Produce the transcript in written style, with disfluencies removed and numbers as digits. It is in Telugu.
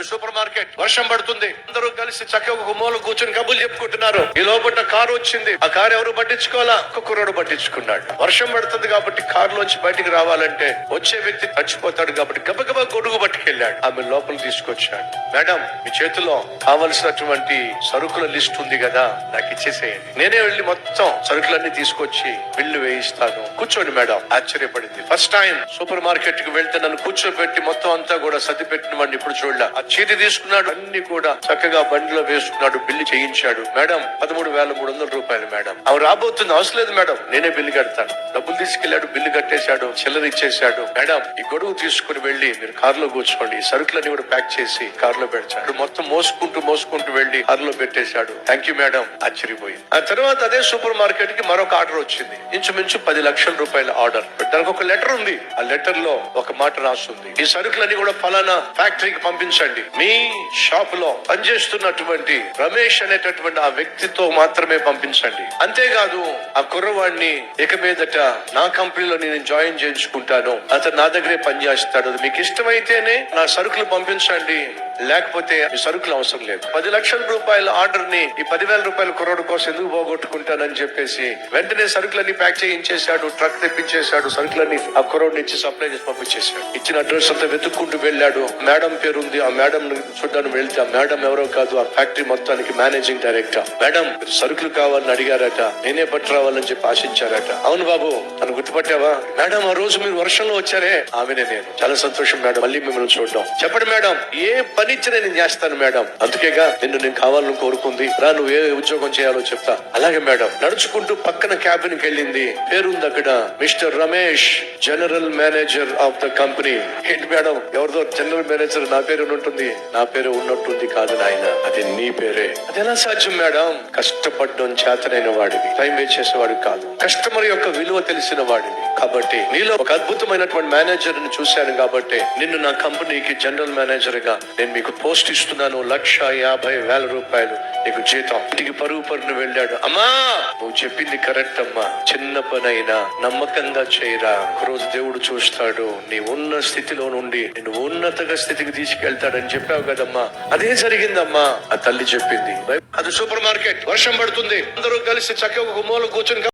అది సూపర్ మార్కెట్. వర్షం పడుతుంది, అందరూ కలిసి చక్కగా ఒక మూల కూర్చొని కబుర్లు చెప్పుకుంటున్నారు. ఈ లోపల కారు వచ్చింది. ఆ కారు ఎవరు పట్టించుకోవాలా, ఒక కుర్రాడు పట్టించుకున్నాడు. వర్షం పడుతుంది కాబట్టి కారు లోంచి బయటికి రావాలంటే వచ్చే వ్యక్తి చచ్చిపోతాడు కాబట్టి గబగబా గొడుగు పట్టుకెళ్ళాడు. ఆమె లోపల తీసుకొచ్చాడు. మేడం, మీ చేతిలో కావలసినటువంటి సరుకుల లిస్ట్ ఉంది కదా, నాకు ఇచ్చేసేయండి. నేనే వెళ్లి మొత్తం సరుకులన్నీ తీసుకొచ్చి బిల్లు వేయిస్తాను. కూర్చోండి మేడం. ఆశ్చర్యపడింది. ఫస్ట్ టైం సూపర్ మార్కెట్ కి వెళ్తే నన్ను కూర్చోబెట్టి మొత్తం అంతా కూడా సర్ది పెట్టిన వాడిని ఇప్పుడు చూడలే. ఆ చీటి తీసుకున్నాడు, అన్ని కూడా చక్కగా బండిలో వేసుకున్నాడు, బిల్లు చేయించాడు. మేడం, 13,300 రూపాయలు మేడం. అవి రాబోతుంది. అవసరం లేదు మేడం, నేనే బిల్లు కడతాను. డబ్బులు తీసుకెళ్లాడు, బిల్లు కట్టేశాడు, చిల్లర ఇచ్చేశాడు. మేడం, ఈ గొడుగు తీసుకుని వెళ్లి మీరు కారులో కూర్చోండి. ఈ సరుకులన్నీ కూడా ప్యాక్ చేసి కారులో పెడతాడు. మొత్తం మోసుకుంటూ వెళ్లి కారులో పెట్టేశాడు. Thank you madam. ఆశ్చర్యపోయింది. ఆ తర్వాత అదే సూపర్ మార్కెట్ కి మరొక ఆర్డర్ వచ్చింది. ఇంచుమించు 10 లక్షల రూపాయల ఆర్డర్. దానికి ఒక లెటర్ ఉంది. ఆ లెటర్ లో ఒక మాట రాస్తుంది, ఈ సరుకులన్నీ కూడా ఫలానా ఫ్యాక్టరీకి పంపించండి. మీ షాప్ లో పనిచేస్తున్నటువంటి రమేష్ అనేటటువంటి ఆ వ్యక్తితో మాత్రమే పంపించండి. అంతేకాదు ఆ కుర్రవాడిని ఇక మీదట నా కంపెనీలో నేను జాయిన్ చేయించుకుంటాను, అతను నా దగ్గరే పనిచేస్తాడు. మీకు ఇష్టమైతేనే నా సరుకులు పంపించండి, లేకపోతే ఈ సరుకులు అవసరం లేదు. 10 లక్షల రూపాయల ఆర్డర్ ని ఈ 10,000 రూపాయల కుర్రోడు కోసం ఎందుకు పోగొట్టుకుంటానని చెప్పేసి వెంటనే సరుకులన్నీ ప్యాక్ చేయించేశాడు. ట్రక్ తెప్పించేశాడు. సరుకులన్నీ ఆ కుర్రోడ్ నుంచి సప్లై చేసి పంపించేశాడు. ఇచ్చిన అడ్రస్ అంతా వెతుక్కుంటూ వెళ్ళాడు. మేడం పేరుంది. ఆ మేడం చూడడానికి వెళ్తే ఆ మేడం ఎవరో కాదు, ఆ ఫ్యాక్టరీ మొత్తానికి మేనేజింగ్ డైరెక్టర్. మేడం, సరుకులు కావాలని అడిగారట, నేనే పట్టు రావాలని చెప్పి ఆశించారట. అవును బాబు, నన్ను గుర్తుపట్టావా? మేడం, ఆ రోజు మీరు వర్షంలో వచ్చారే, ఆమెనే నేను. చాలా సంతోషం మేడం, మళ్ళీ మిమ్మల్ని చూడడం. చెప్పండి మేడం, ఏ పని ఇచ్చినా నేను చేస్తాను మేడం. అందుకేగా నిన్ను నేను కావాలని కోరుకుంది. రా, నువ్వు ఏ ఉద్యోగం చేయాలో చెప్తా. అలాగే మేడం. నడుచుకుంటూ పక్కన క్యాబిన్ కి వెళ్ళింది. పేరుంది అక్కడ, mister Ramesh, general manager of the company. ఏంటి మేడం, ఎవరిదో జనరల్ మేనేజర్ నా పేరు ఉంటుంది? నా పేరు ఉన్నట్టుంది కాదు నాయన, అది నీ పేరే. అది ఎలా సాధ్యం మేడం? కష్టపడడం చేతనైన వాడివి, టైం వేస్ట్ చేసేవాడివి కాదు, కస్టమర్ యొక్క విలువ తెలిసిన వాడివి. కాబట్టి నీలో ఒక అద్భుతమైనటువంటి మేనేజర్ ని చూశాను కాబట్టి నిన్ను నా కంపెనీకి జనరల్ మేనేజర్ గా నేను మీకు పోస్ట్ ఇస్తున్నాను. 1,50,000 రూపాయలు నీకు జీతం. ఇంటికి పరును వెళ్ళాడు. అమ్మా, నువ్వు చెప్పింది కరెక్ట్ అమ్మా. చిన్న పనైనా నమ్మకంగా చేయరా, ఒక రోజు దేవుడు చూస్తాడు. నీ ఉన్న స్థితిలో నుండి నిన్ను ఉన్నతగా స్థితికి తీసుకెళ్తాడని చెప్పావు కదమ్మా. అదే జరిగిందమ్మా. ఆ తల్లి చెప్పింది. అది సూపర్ మార్కెట్. వర్షం పడుతుంది, అందరూ కలిసి చక్కగా ఒక మూల కూర్చొని